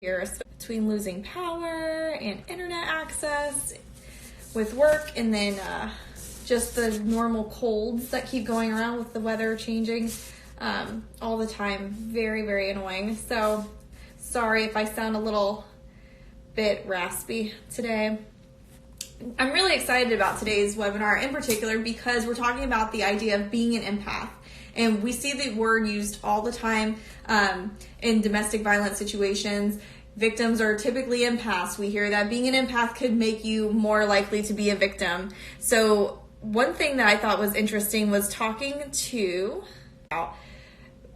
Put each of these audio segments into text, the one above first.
Here, between losing power and internet access with work, and then just the normal colds that keep going around with the weather changing all the time. Very, very annoying. So sorry if I sound a little bit raspy today. I'm really excited about today's webinar in particular because we're talking about the idea of being an empath. And we see the word used all the time in domestic violence situations. Victims are typically empaths. We hear that being an empath could make you more likely to be a victim. So one thing that I thought was interesting was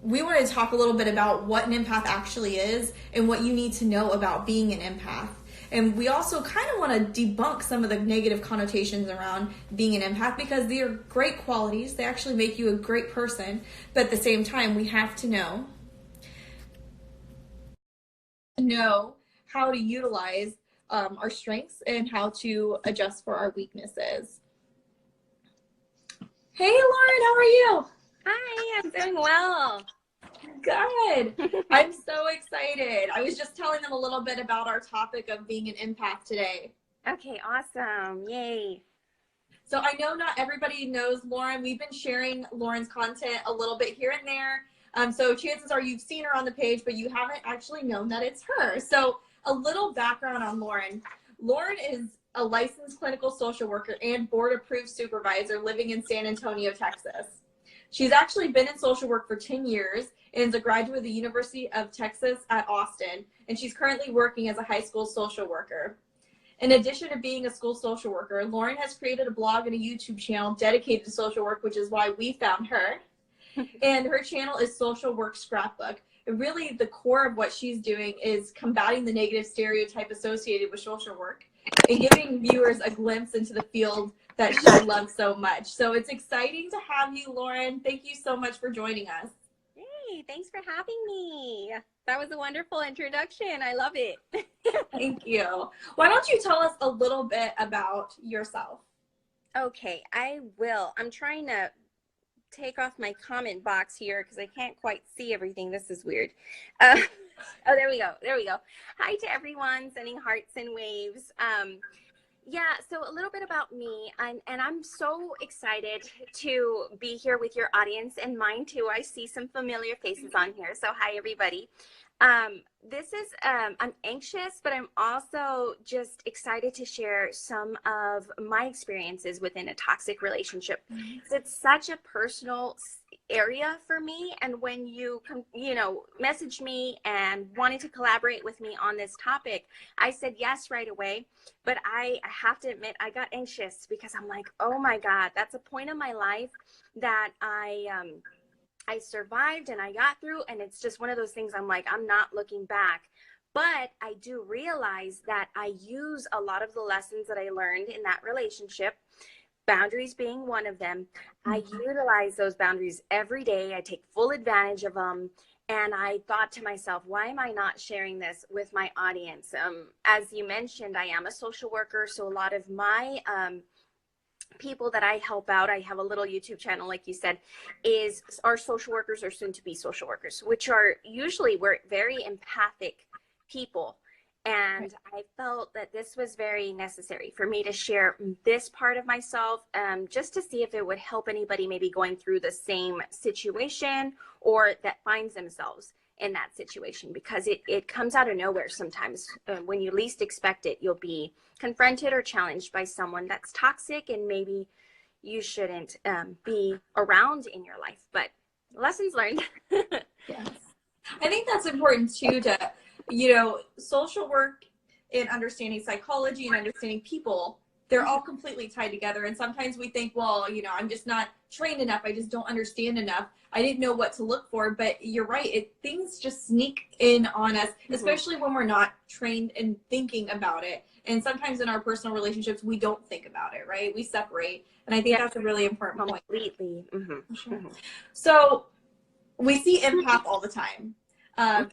we wanted to talk a little bit about what an empath actually is and what you need to know about being an empath. And we also kind of want to debunk some of the negative connotations around being an empath because they are great qualities. They actually make you a great person. But at the same time, we have to know how to utilize our strengths and how to adjust for our weaknesses. Hey, Lauren, how are you? Hi, I'm doing well. Good. I'm so excited. I was just telling them a little bit about our topic of being an empath today. Okay, awesome. Yay. So I know not everybody knows Lauren. We've been sharing Lauren's content a little bit here and there. So chances are you've seen her on the page, but you haven't actually known that it's her. So a little background on Lauren. Lauren is a licensed clinical social worker and board-approved supervisor living in San Antonio, Texas. She's actually been in social work for 10 years and is a graduate of the University of Texas at Austin, and she's currently working as a high school social worker. In addition to being a school social worker, Lauren has created a blog and a YouTube channel dedicated to social work, which is why we found her. And her channel is Social Work Scrapbook. And really, the core of what she's doing is combating the negative stereotype associated with social work and giving viewers a glimpse into the field that she loves so much. So it's exciting to have you, Lauren. Thank you so much for joining us. Hey, thanks for having me. That was a wonderful introduction. I love it. Thank you. Why don't you tell us a little bit about yourself? Okay, I will. I'm trying to take off my comment box here because I can't quite see everything. This is weird. Oh, there we go. There we go. Hi to everyone, sending hearts and waves. Yeah, so a little bit about me, and I'm so excited to be here with your audience and mine too. I see some familiar faces on here, so hi everybody. I'm anxious, but I'm also just excited to share some of my experiences within a toxic relationship. It's such a personal area for me, and when you messaged me and wanted to collaborate with me on this topic, I said yes right away. But I have to admit, I got anxious because I'm like, oh my God, that's a point in my life that I survived and I got through, and it's just one of those things I'm like, I'm not looking back. But I do realize that I use a lot of the lessons that I learned in that relationship, boundaries being one of them. I utilize those boundaries every day. I take full advantage of them. And I thought to myself, why am I not sharing this with my audience? As you mentioned, I am a social worker. So a lot of my people that I help out, I have a little YouTube channel, like you said, are social workers or soon to be social workers, which are usually we're very empathic people. And I felt that this was very necessary for me to share this part of myself, just to see if it would help anybody maybe going through the same situation or that finds themselves in that situation, because it comes out of nowhere sometimes. When you least expect it, you'll be confronted or challenged by someone that's toxic and maybe you shouldn't be around in your life. But lessons learned. Yes. I think that's important too, to social work and understanding psychology and understanding people, they're all completely tied together. And sometimes we think, well, I'm just not trained enough. I just don't understand enough. I didn't know what to look for. But you're right. Things just sneak in on us, especially when we're not trained in thinking about it. And sometimes in our personal relationships, we don't think about it, right? We separate. And I think that's a really important point. Completely. So we see empath all the time.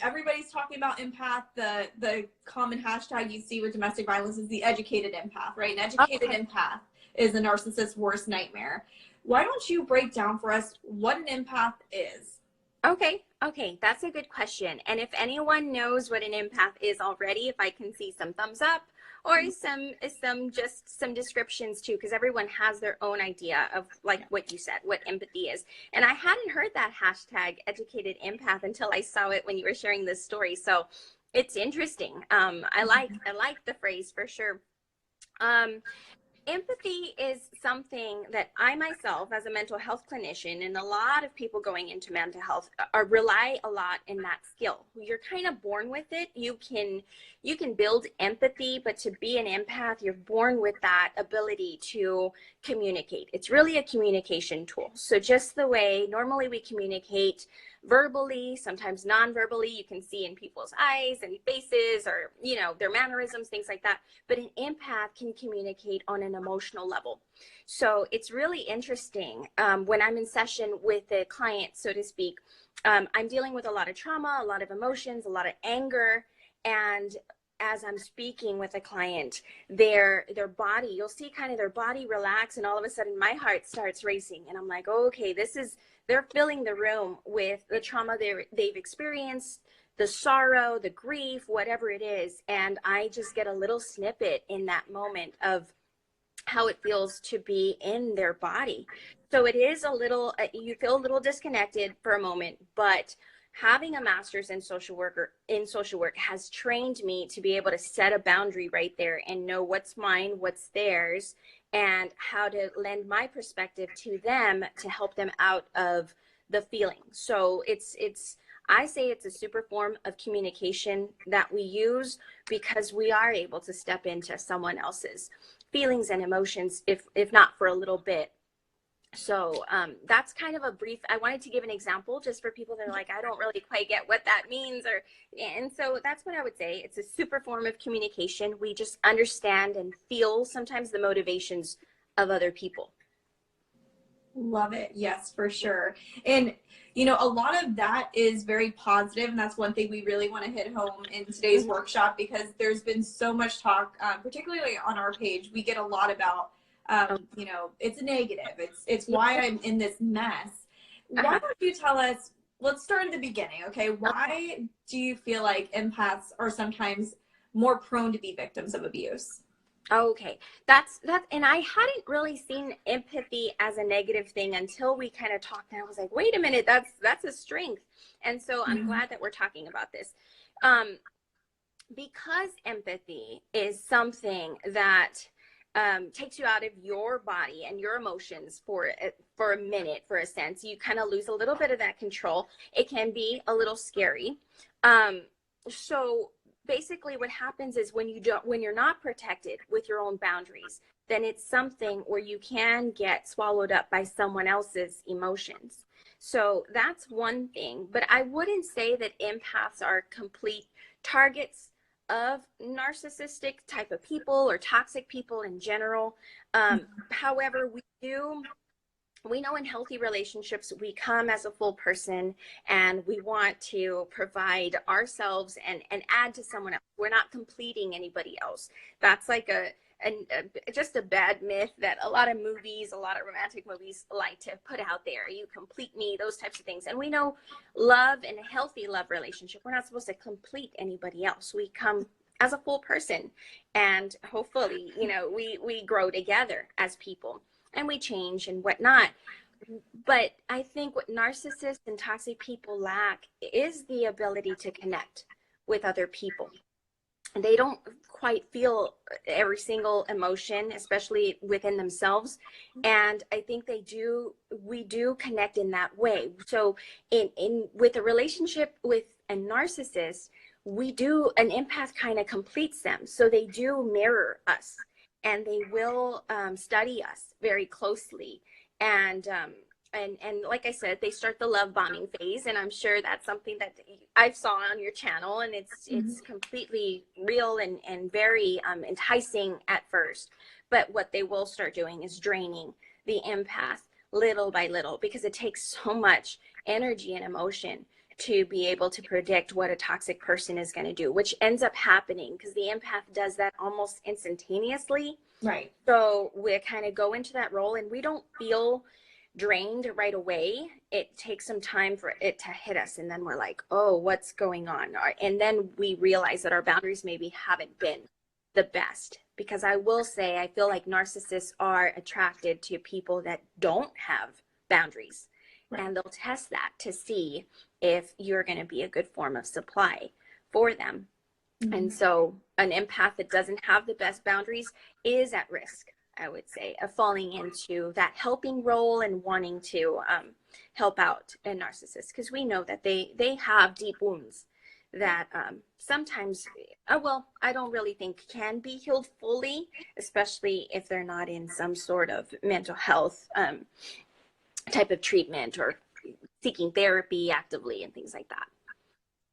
Everybody's talking about empath. The common hashtag you see with domestic violence is the educated empath, right? An educated empath is a narcissist's worst nightmare. Why don't you break down for us what an empath is? Okay. Okay, that's a good question. And if anyone knows what an empath is already, if I can see some thumbs up or some descriptions too, because everyone has their own idea of, like what you said, what empathy is. And I hadn't heard that hashtag educated empath until I saw it when you were sharing this story. So it's interesting. I like the phrase for sure. Um, Empathy is something that I myself, as a mental health clinician, and a lot of people going into mental health rely a lot in that skill. You're kind of born with it. You can build empathy, but to be an empath, you're born with that ability to communicate. It's really a communication tool. So just the way normally we communicate verbally, sometimes non-verbally, you can see in people's eyes and faces, or their mannerisms, things like that. But an empath can communicate on an emotional level. So it's really interesting when I'm in session with a client, so to speak. I'm dealing with a lot of trauma, a lot of emotions, a lot of anger, and as I'm speaking with a client, their body, you'll see kind of their body relax, and all of a sudden my heart starts racing, and I'm like, oh, okay, they're filling the room with the trauma they've experienced, the sorrow, the grief, whatever it is. And I just get a little snippet in that moment of how it feels to be in their body. So it is a little, you feel a little disconnected for a moment, but having a master's in social work has trained me to be able to set a boundary right there and know what's mine, what's theirs, and how to lend my perspective to them to help them out of the feeling. So I say it's a super form of communication that we use because we are able to step into someone else's feelings and emotions, if not for a little bit. So that's kind of a brief, I wanted to give an example just for people that are like, I don't really quite get what that means. And so that's what I would say. It's a super form of communication. We just understand and feel sometimes the motivations of other people. Love it. Yes, for sure. And, a lot of that is very positive, and that's one thing we really want to hit home in today's workshop, because there's been so much talk, particularly on our page. We get a lot about, it's a negative. It's why I'm in this mess. Why don't you tell us, let's start at the beginning, okay? Why do you feel like empaths are sometimes more prone to be victims of abuse? Okay, that's and I hadn't really seen empathy as a negative thing until we kind of talked, and I was like, wait a minute, that's a strength. And so I'm glad that we're talking about this. Because empathy is something that takes you out of your body and your emotions for a minute, for a sense. You kind of lose a little bit of that control. It can be a little scary. So basically what happens is when you're not protected with your own boundaries, then it's something where you can get swallowed up by someone else's emotions. So that's one thing. But I wouldn't say that empaths are complete targets of narcissistic type of people or toxic people in general. However, we know in healthy relationships, we come as a full person, and we want to provide ourselves and add to someone else. We're not completing anybody else. That's like just a bad myth that a lot of romantic movies like to put out there. You complete me, those types of things. And we know love and a healthy love relationship, we're not supposed to complete anybody else. We come as a full person, and hopefully, we grow together as people, and we change and whatnot. But I think what narcissists and toxic people lack is the ability to connect with other people. They don't quite feel every single emotion, especially within themselves. And I think we do connect in that way. So with a relationship with a narcissist, an empath kind of completes them. So they do mirror us, and they will study us very closely. And like I said, they start the love bombing phase, and I'm sure that's something that I saw on your channel, and it's completely real and very enticing at first. But what they will start doing is draining the empath little by little, because it takes so much energy and emotion to be able to predict what a toxic person is going to do, which ends up happening because the empath does that almost instantaneously. Right. So we kind of go into that role, and we don't feel drained right away, it takes some time for it to hit us. And then we're like, oh, what's going on? And then we realize that our boundaries maybe haven't been the best. Because I will say, I feel like narcissists are attracted to people that don't have boundaries. Right. And they'll test that to see if you're going to be a good form of supply for them. Mm-hmm. And so an empath that doesn't have the best boundaries is at risk, I would say, of falling into that helping role and wanting to help out a narcissist, because we know that they have deep wounds that sometimes, well, I don't really think can be healed fully, especially if they're not in some sort of mental health type of treatment or seeking therapy actively and things like that.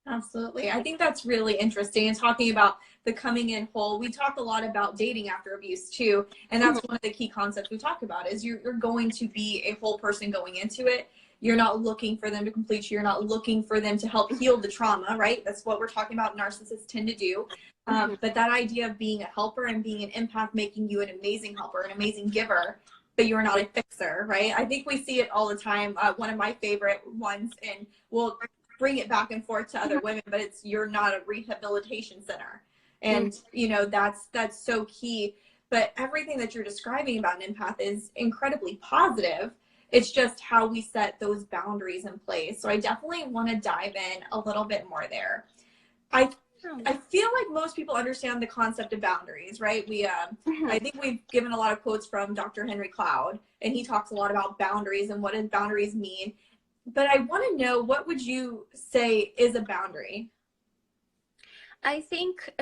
Absolutely. I think that's really interesting. And talking about the coming in whole, we talk a lot about dating after abuse too. And that's one of the key concepts we talk about is you're going to be a whole person going into it. You're not looking for them to complete you. You're not looking for them to help heal the trauma, right? That's what we're talking about. Narcissists tend to do. But that idea of being a helper and being an empath, making you an amazing helper, an amazing giver, but you're not a fixer, right? I think we see it all the time. One of my favorite ones, and we'll bring it back and forth to other women, but it's, you're not a rehabilitation center. And, you know, that's so key. But everything that you're describing about an empath is incredibly positive. It's just how we set those boundaries in place. So I definitely want to dive in a little bit more there. I feel like most people understand the concept of boundaries, right? I think we've given a lot of quotes from Dr. Henry Cloud, and he talks a lot about boundaries and what does boundaries mean. But I want to know, what would you say is a boundary? I think,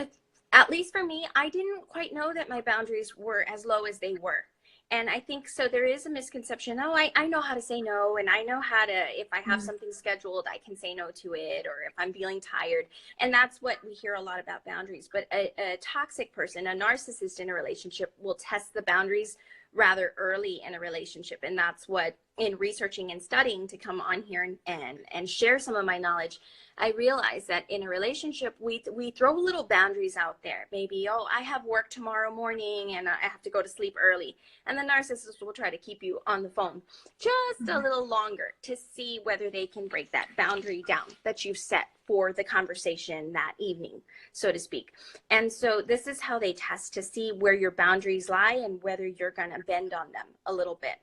at least for me, I didn't quite know that my boundaries were as low as they were. And I think so there is a misconception. Oh, I know how to say no. And I know how to, if I have something scheduled, I can say no to it, or if I'm feeling tired. And that's what we hear a lot about boundaries. But a toxic person, a narcissist in a relationship, will test the boundaries rather early in a relationship. And that's what, in researching and studying to come on here and share some of my knowledge, I realized that in a relationship, we throw little boundaries out there. Maybe, oh, I have work tomorrow morning and I have to go to sleep early. And the narcissist will try to keep you on the phone just a little longer to see whether they can break that boundary down that you've set for the conversation that evening, so to speak. And so this is how they test to see where your boundaries lie and whether you're going to bend on them a little bit.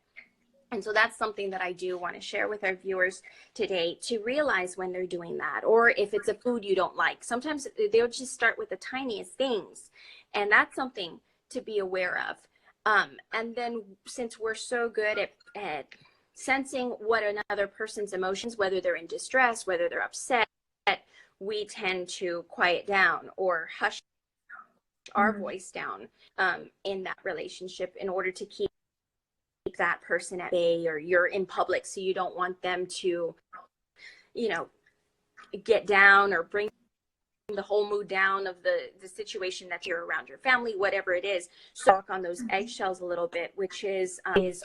And so that's something that I do want to share with our viewers today, to realize when they're doing that, or if it's a food you don't like. Sometimes they'll just start with the tiniest things, and that's something to be aware of. And then, since we're so good at sensing what another person's emotions, whether they're in distress, whether they're upset, we tend to quiet down or hush our voice down in that relationship in order to keep that person at bay, or you're in public, so you don't want them to, you know, get down or bring the whole mood down of the situation that you're around your family, whatever it is. So walk on those eggshells a little bit, which is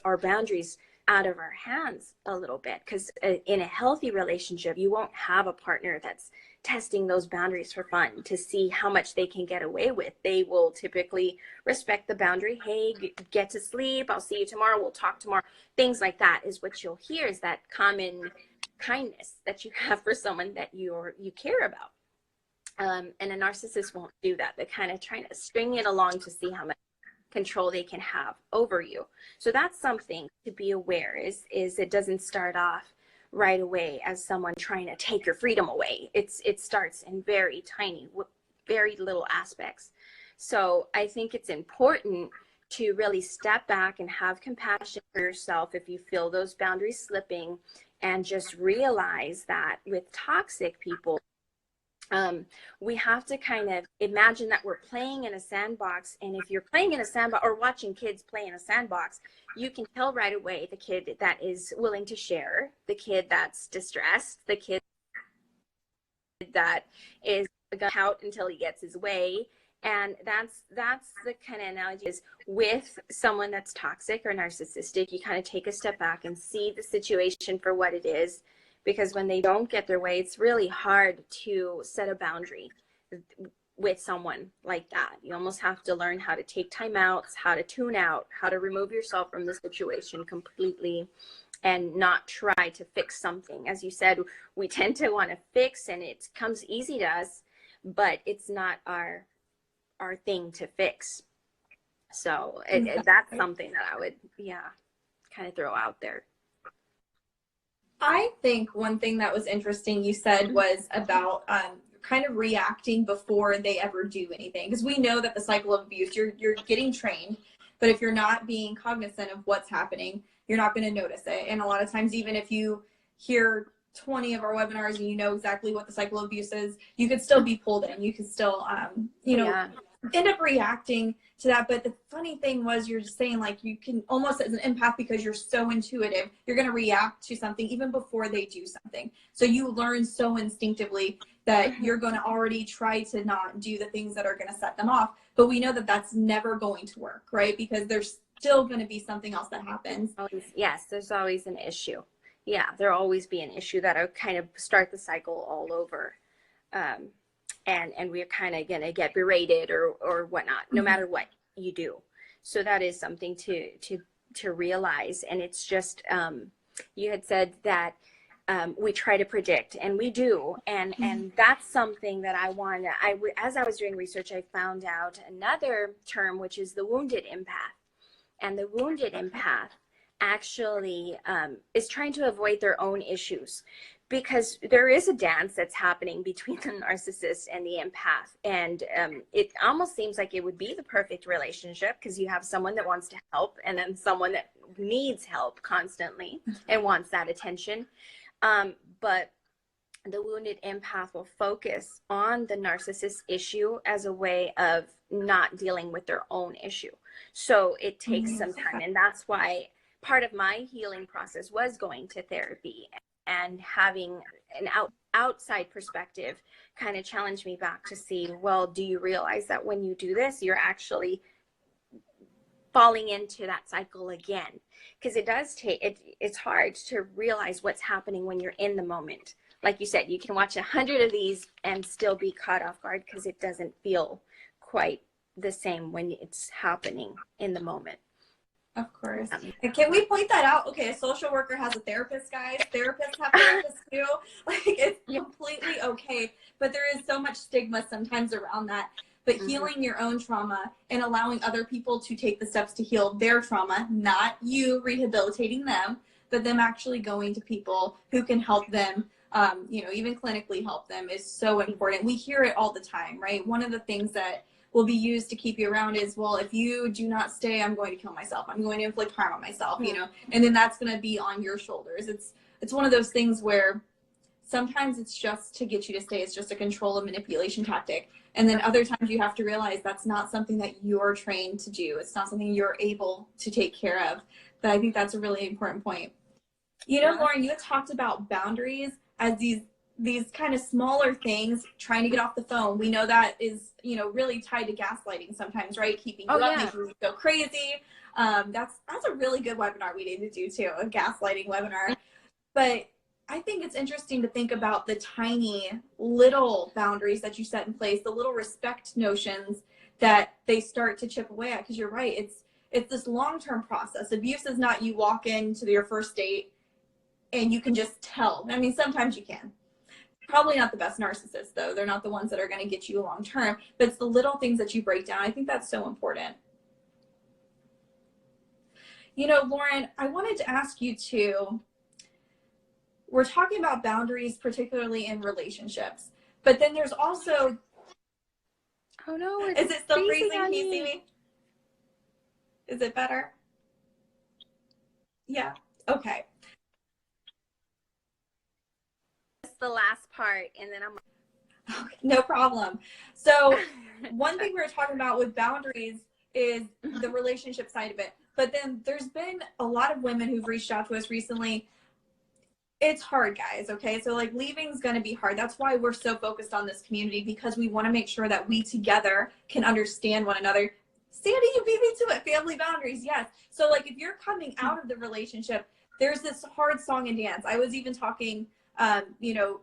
our boundaries out of our hands a little bit, because in a healthy relationship, you won't have a partner that's testing those boundaries for fun to see how much they can get away with. They will typically respect the boundary. Hey, get to sleep. I'll see you tomorrow. We'll talk tomorrow. Things like that is what you'll hear, is that common kindness that you have for someone that you care about. And a narcissist won't do that. They're kind of trying to string it along to see how much control they can have over you. So that's something to be aware, is it doesn't start off right away as someone trying to take your freedom away. It starts in very tiny, very little aspects. So I think it's important to really step back and have compassion for yourself if you feel those boundaries slipping, and just realize that with toxic people, we have to kind of imagine that we're playing in a sandbox. And if you're playing in a sandbox or watching kids play in a sandbox, you can tell right away the kid that is willing to share, the kid that's distressed, the kid that is going to pout until he gets his way. And that's the kind of analogy, is with someone that's toxic or narcissistic, you kind of take a step back and see the situation for what it is. Because when they don't get their way, it's really hard to set a boundary with someone like that. You almost have to learn how to take time outs, how to tune out, how to remove yourself from the situation completely, and not try to fix something. As you said, we tend to want to fix, and it comes easy to us, but it's not our thing to fix. So that's something that I would, yeah, kind of throw out there. I think one thing that was interesting you said was about kind of reacting before they ever do anything, because we know that the cycle of abuse, you're getting trained, but if you're not being cognizant of what's happening, you're not going to notice it. And a lot of times, even if you hear 20 of our webinars and you know exactly what the cycle of abuse is, you could still be pulled in. You could still end up reacting to that. But the funny thing was, you're just saying, like, you can almost, as an empath, because you're so intuitive, you're going to react to something even before they do something. So you learn so instinctively that you're going to already try to not do the things that are going to set them off. But we know that that's never going to work, right? Because there's still going to be something else that happens. Yes, there's always an issue. Yeah, there'll always be an issue that'll kind of start the cycle all over. And we're kind of going to get berated or whatnot, no matter what you do. So that is something to realize. And it's just, you had said that we try to predict, and we do. And that's something that as I was doing research, I found out another term, which is the wounded empath. And the wounded empath actually is trying to avoid their own issues, because there is a dance that's happening between the narcissist and the empath. And it almost seems like it would be the perfect relationship, because you have someone that wants to help and then someone that needs help constantly and wants that attention. But the wounded empath will focus on the narcissist issue as a way of not dealing with their own issue. So it takes some time. And that's why part of my healing process was going to therapy and having an outside perspective kind of challenge me back to see, well, do you realize that when you do this, you're actually falling into that cycle again? Because it does it's hard to realize what's happening when you're in the moment. Like you said, you can watch 100 of these and still be caught off guard, because it doesn't feel quite the same when it's happening in the moment. Of course. And can we point that out? Okay, a social worker has a therapist, guys. Therapists have therapists too. Like, it's completely okay. But there is so much stigma sometimes around that. But healing your own trauma and allowing other people to take the steps to heal their trauma, not you rehabilitating them, but them actually going to people who can help them, even clinically help them, is so important. We hear it all the time, right? One of the things that will be used to keep you around is, well, if you do not stay, I'm going to kill myself. I'm going to inflict harm on myself, and then that's going to be on your shoulders. It's one of those things where sometimes it's just to get you to stay. It's just a control and manipulation tactic. And then other times you have to realize that's not something that you're trained to do. It's not something you're able to take care of. But I think that's a really important point. Lauren, you had talked about boundaries as these kind of smaller things, trying to get off the phone. We know that is, really tied to gaslighting sometimes, right? Keeping you up, making you go crazy. That's a really good webinar we need to do too, a gaslighting webinar. But I think it's interesting to think about the tiny little boundaries that you set in place, the little respect notions that they start to chip away at. Because you're right, it's this long-term process. Abuse is not you walk into your first date and you can just tell. I mean, sometimes you can. Probably not the best narcissists, though. They're not the ones that are going to get you long term, but it's the little things that you break down. I think that's so important. Lauren, I wanted to ask you too, we're talking about boundaries, particularly in relationships, but then there's also, oh no, is it still freezing? Can you see me? Is it better? Yeah. Okay. The last part, and then I'm okay, no problem. So one thing we were talking about with boundaries is the relationship side of it, but then there's been a lot of women who've reached out to us recently. It's hard, guys. Okay, so like leaving is going to be hard. That's why we're so focused on this community, because we want to make sure that we together can understand one another. Sandy, you beat me to it. Family boundaries, yes. So like if you're coming out of the relationship, there's this hard song and dance. I was even talking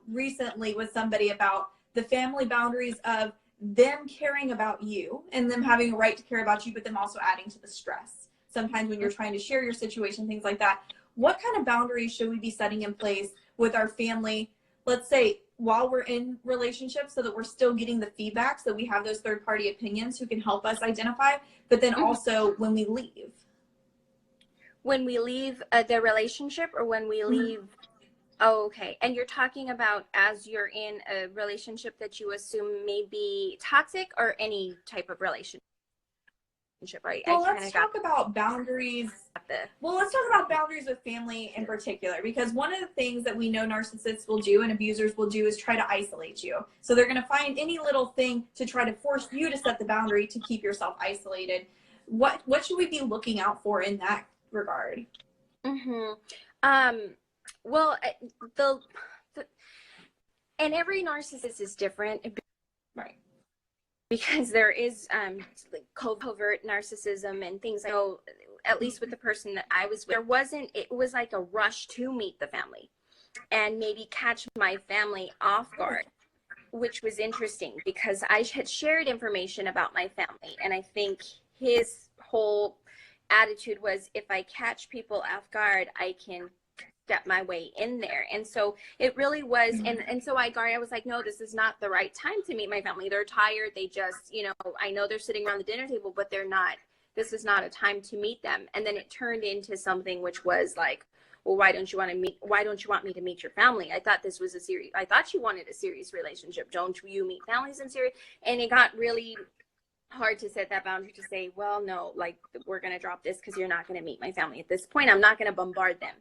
recently with somebody about the family boundaries of them caring about you and them having a right to care about you, but them also adding to the stress. Sometimes when you're trying to share your situation, things like that. what kind of boundaries should we be setting in place with our family, let's say while we're in relationships, so that we're still getting the feedback, so we have those third party opinions who can help us identify, but then also when we leave. When we leave the relationship, or when we leave? Oh, okay. And you're talking about as you're in a relationship that you assume may be toxic, or any type of relationship, right? Well, let's talk about boundaries. Well, let's talk about boundaries with family in particular, because one of the things that we know narcissists will do and abusers will do is try to isolate you. So they're going to find any little thing to try to force you to set the boundary to keep yourself isolated. What should we be looking out for in that regard? Well, and every narcissist is different, right? Because there is covert narcissism and things. I know, at least with the person that I was with, it was like a rush to meet the family and maybe catch my family off guard, which was interesting because I had shared information about my family, and I think his whole attitude was, if I catch people off guard, I can step my way in there. And so it really was, and so I was like, no, this is not the right time to meet my family. They're tired. They just, I know they're sitting around the dinner table, but they're not. This is not a time to meet them. And then it turned into something which was like, well, why don't you want me to meet your family? I thought I thought you wanted a serious relationship. Don't you meet families in serious? And it got really hard to set that boundary, to say, well, no, like, we're going to drop this because you're not going to meet my family at this point. I'm not going to bombard them.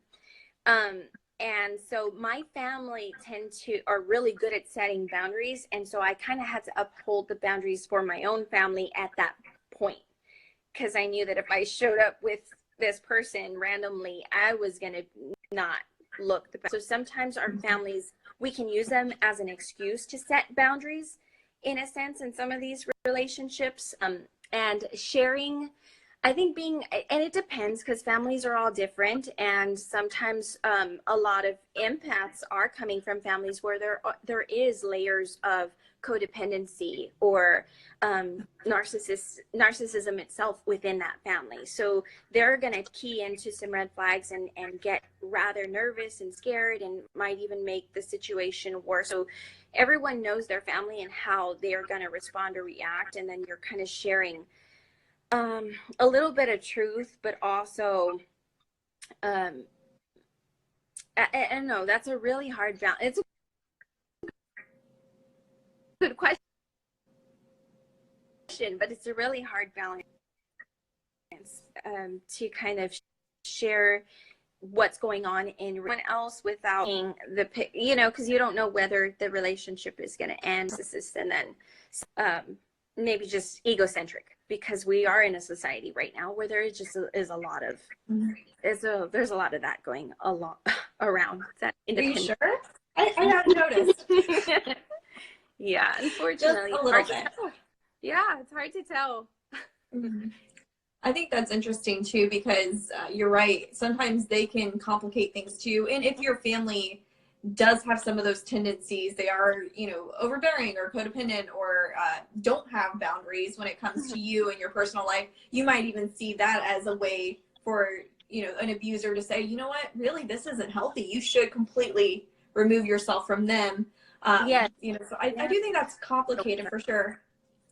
And so my family are really good at setting boundaries. And so I kind of had to uphold the boundaries for my own family at that point, because I knew that if I showed up with this person randomly, I was going to not look the best. So sometimes our families, we can use them as an excuse to set boundaries, in a sense, in some of these relationships. And sharing, I think and it depends, because families are all different. And sometimes a lot of empaths are coming from families where there is layers of codependency or narcissism itself within that family. So they're going to key into some red flags and get rather nervous and scared, and might even make the situation worse. So everyone knows their family and how they're going to respond or react. And then you're kind of sharing a little bit of truth, but also, I don't know, that's a really hard balance. It's a good question, but it's a really hard balance to kind of share what's going on in everyone else without being because you don't know whether the relationship is going to end, and then maybe just egocentric, because we are in a society right now where there is a lot of there's a lot of that going around. That independent. Are you sure? I hadn't noticed. Yeah, unfortunately, just a little bit. Yeah, it's hard to tell. I think that's interesting too, because you're right. Sometimes they can complicate things too. And if your family does have some of those tendencies, they are, overbearing or codependent, or don't have boundaries when it comes to you and your personal life, you might even see that as a way for, an abuser to say, you know what, really, this isn't healthy. You should completely remove yourself from them. Yeah. So I do think that's complicated for sure.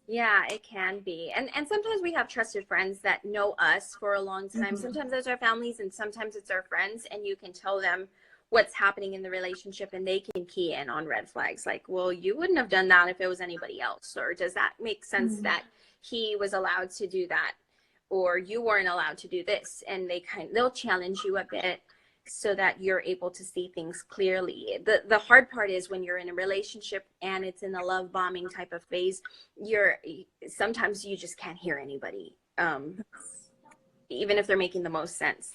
Yeah, it can be. And sometimes we have trusted friends that know us for a long time. Sometimes it's our families, and sometimes it's our friends, and you can tell them what's happening in the relationship, and they can key in on red flags, like, well, you wouldn't have done that if it was anybody else, or does that make sense that he was allowed to do that, or you weren't allowed to do this? And they'll challenge you a bit so that you're able to see things clearly. The hard part is when you're in a relationship and it's in the love bombing type of phase, sometimes you just can't hear anybody, even if they're making the most sense,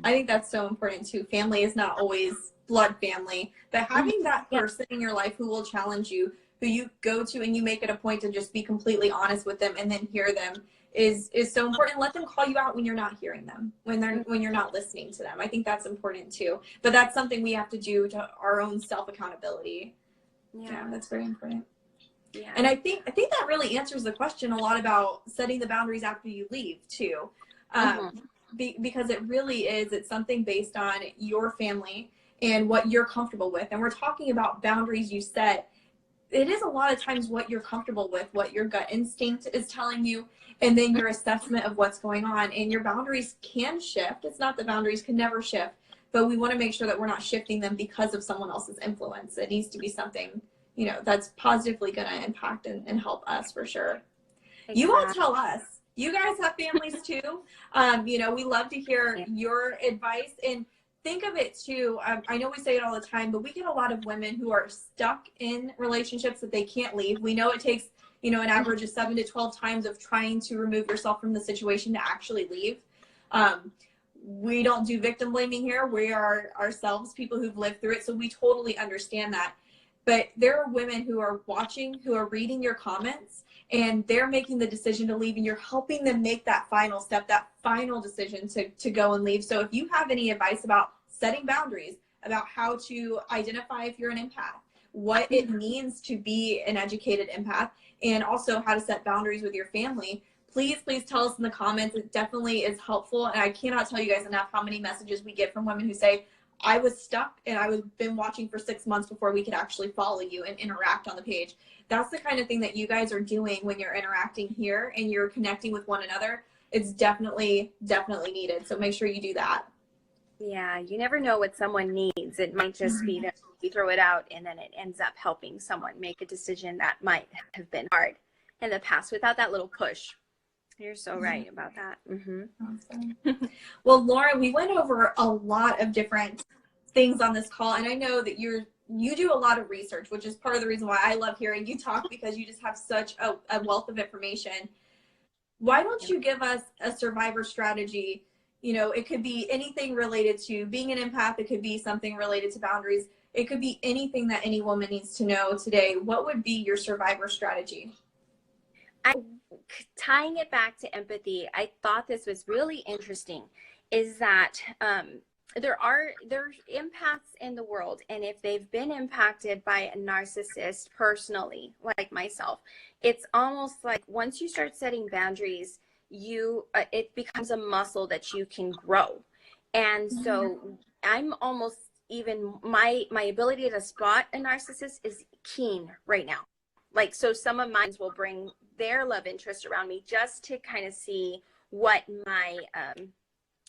I think that's so important too. Family is not always blood family, but having that person in your life who will challenge you, who you go to and you make it a point to just be completely honest with them and then hear them, is so important. Let them call you out when you're not hearing them, when you're not listening to them. I think that's important too. But that's something we have to do to our own self accountability. Yeah, that's very important. Yeah. And I think that really answers the question a lot about setting the boundaries after you leave too. because it really is, it's something based on your family and what you're comfortable with. And we're talking about boundaries you set. It is a lot of times what you're comfortable with, what your gut instinct is telling you, and then your assessment of what's going on. And your boundaries can shift. It's not that boundaries can never shift, but we want to make sure that we're not shifting them because of someone else's influence. It needs to be something, you know, that's positively going to impact and help us for sure. Exactly. You all tell us. You guys have families too. You know, we love to hear your advice, and think of it too. I know we say it all the time, but we get a lot of women who are stuck in relationships that they can't leave. We know it takes, you know, an average of 7 to 12 times of trying to remove yourself from the situation to actually leave. We don't do victim blaming here. We are ourselves people who've lived through it. So we totally understand that. But there are women who are watching, who are reading your comments, and they're making the decision to leave, and you're helping them make that final step, that final decision to go and leave. So if you have any advice about setting boundaries, about how to identify if you're an empath, what it means to be an educated empath, and also how to set boundaries with your family, please tell us in the comments. It definitely is helpful. And I cannot tell you guys enough how many messages we get from women who say, I was stuck and I was been watching for 6 months before we could actually follow you and interact on the page. That's the kind of thing that you guys are doing when you're interacting here and you're connecting with one another. It's definitely needed. So make sure you do that. Yeah, you never know what someone needs. It might just be that you throw it out and then it ends up helping someone make a decision that might have been hard in the past without that little push. You're so right about that. Awesome. Well, Lauren, we went over a lot of different things on this call, and I know that you do a lot of research, which is part of the reason why I love hearing you talk, because you just have such a wealth of information. Why don't you give us a survivor strategy? You know, it could be anything related to being an empath. It could be something related to boundaries. It could be anything that any woman needs to know today. What would be your survivor strategy? Tying it back to empathy, I thought this was really interesting, is that there's empaths in the world, and if they've been impacted by a narcissist personally, like myself, it's almost like once you start setting boundaries, it becomes a muscle that you can grow. And so I'm almost even my ability to spot a narcissist is keen right now. Like, so some of mine will bring their love interest around me just to kind of see what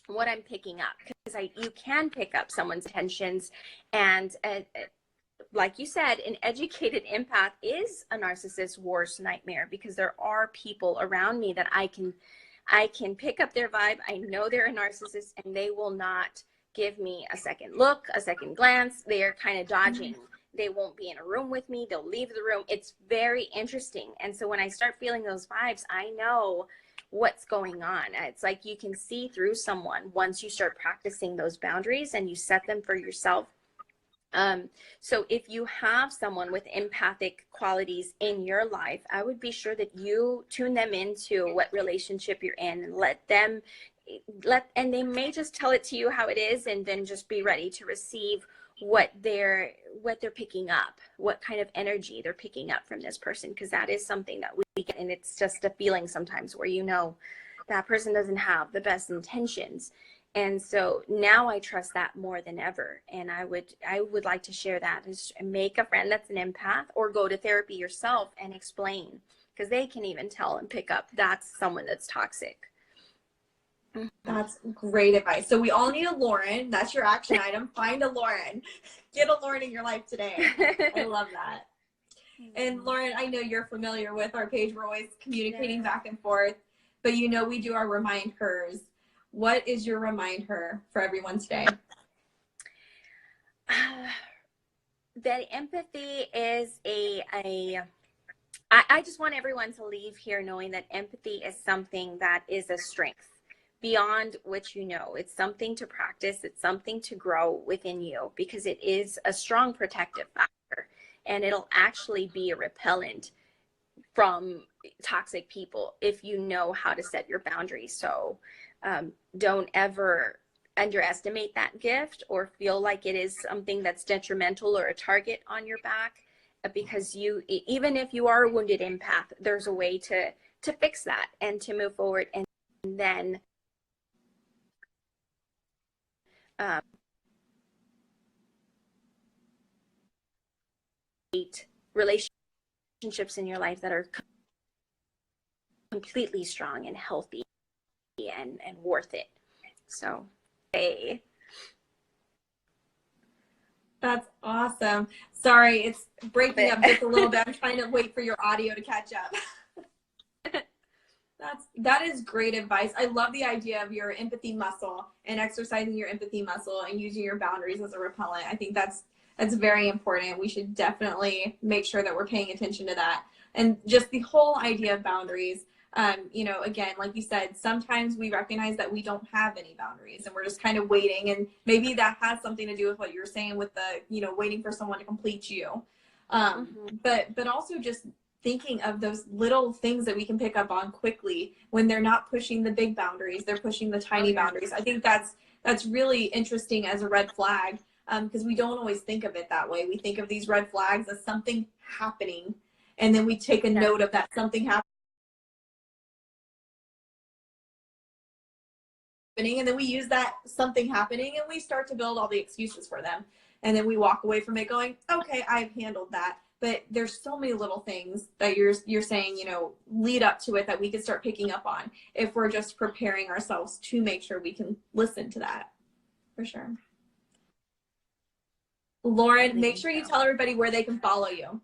what I'm picking up, because you can pick up someone's intentions. And like you said, an educated empath is a narcissist's worst nightmare, because there are people around me that I can pick up their vibe. I know they're a narcissist, and they will not give me a second look, a second glance. They are kind of dodging. They won't be in a room with me. They'll leave the room. It's very interesting. And so when I start feeling those vibes, I know what's going on. It's like you can see through someone once you start practicing those boundaries and you set them for yourself. So if you have someone with empathic qualities in your life, I would be sure that you tune them into what relationship you're in, and and they may just tell it to you how it is, and then just be ready to receive what they're picking up, what kind of energy they're picking up from this person, because that is something that we get, and it's just a feeling sometimes where, you know, that person doesn't have the best intentions. And so now I trust that more than ever. And I would like to share that, is make a friend that's an empath, or go to therapy yourself and explain, because they can even tell and pick up that's someone that's toxic. That's great advice. So we all need a Lauren. That's your action item. Find a Lauren. Get a Lauren in your life today. I love that. And Lauren, I know you're familiar with our page. We're always communicating back and forth, but you know we do our remind hers. What is your remind her for everyone today? That empathy is I just want everyone to leave here knowing that empathy is something that is a strength beyond what you know. It's something to practice. It's something to grow within you, because it is a strong protective factor, and it'll actually be a repellent from toxic people if you know how to set your boundaries. So don't ever underestimate that gift or feel like it is something that's detrimental or a target on your back, because even if you are a wounded empath, there's a way to fix that and to move forward, and then um, relationships in your life that are completely strong and healthy and worth it. So, hey. That's awesome. Sorry, it's breaking up just a little bit. I'm trying to wait for your audio to catch up. That is great advice. I love the idea of your empathy muscle and exercising your empathy muscle and using your boundaries as a repellent. I think that's very important. We should definitely make sure that we're paying attention to that. And just the whole idea of boundaries, you know, again, like you said, sometimes we recognize that we don't have any boundaries and we're just kind of waiting. And maybe that has something to do with what you're saying with the, you know, waiting for someone to complete you. But also just thinking of those little things that we can pick up on quickly when they're not pushing the big boundaries, they're pushing the tiny boundaries. I think that's really interesting as a red flag, because we don't always think of it that way. We think of these red flags as something happening, and then we take a note of that something happening, and then we use that something happening and we start to build all the excuses for them. And then we walk away from it going, okay, I've handled that. But there's so many little things that you're saying, you know, lead up to it that we can start picking up on if we're just preparing ourselves to make sure we can listen to that. For sure. Lauren, make sure you tell everybody where they can follow you.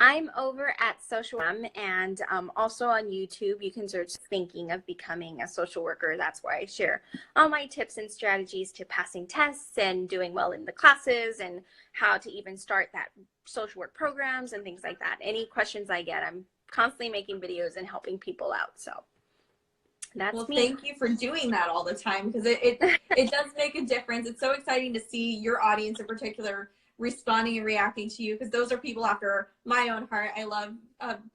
I'm over at Social and also on YouTube. You can search Thinking of Becoming a Social Worker. That's where I share all my tips and strategies to passing tests and doing well in the classes and how to even start that social work programs and things like that. Any questions I get, I'm constantly making videos and helping people out. So that's me. Thank you for doing that all the time, because it does make a difference. It's so exciting to see your audience in particular responding and reacting to you, because those are people after my own heart. I love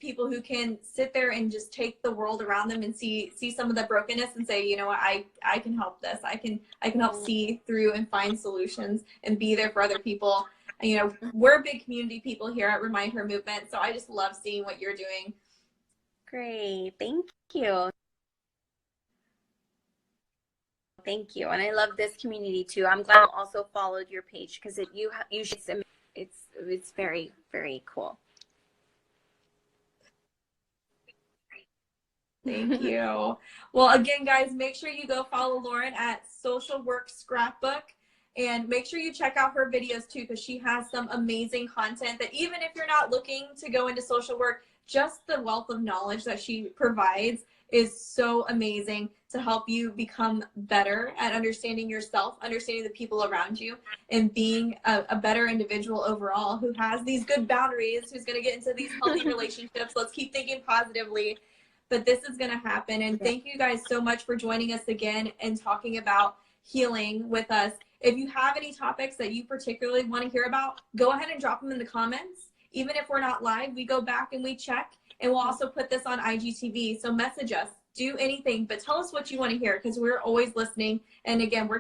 people who can sit there and just take the world around them and see some of the brokenness and say, you know what, I can help this. I can help see through and find solutions and be there for other people. And, you know, we're big community people here at Remind Her Movement, so I just love seeing what you're doing. Great, thank you. Thank you, and I love this community too. I'm glad I also followed your page because it's very, very cool. Thank you. Well, again, guys, make sure you go follow Lauren at Social Work Scrapbook, and make sure you check out her videos too, because she has some amazing content that even if you're not looking to go into social work, just the wealth of knowledge that she provides is so amazing to help you become better at understanding yourself, understanding the people around you, and being a better individual overall who has these good boundaries, who's going to get into these healthy relationships. Let's keep thinking positively. But this is going to happen. And thank you guys so much for joining us again and talking about healing with us. If you have any topics that you particularly want to hear about, go ahead and drop them in the comments. Even if we're not live, we go back and we check, and we'll also put this on IGTV. So message us, do anything, but tell us what you want to hear, because we're always listening. And again, we're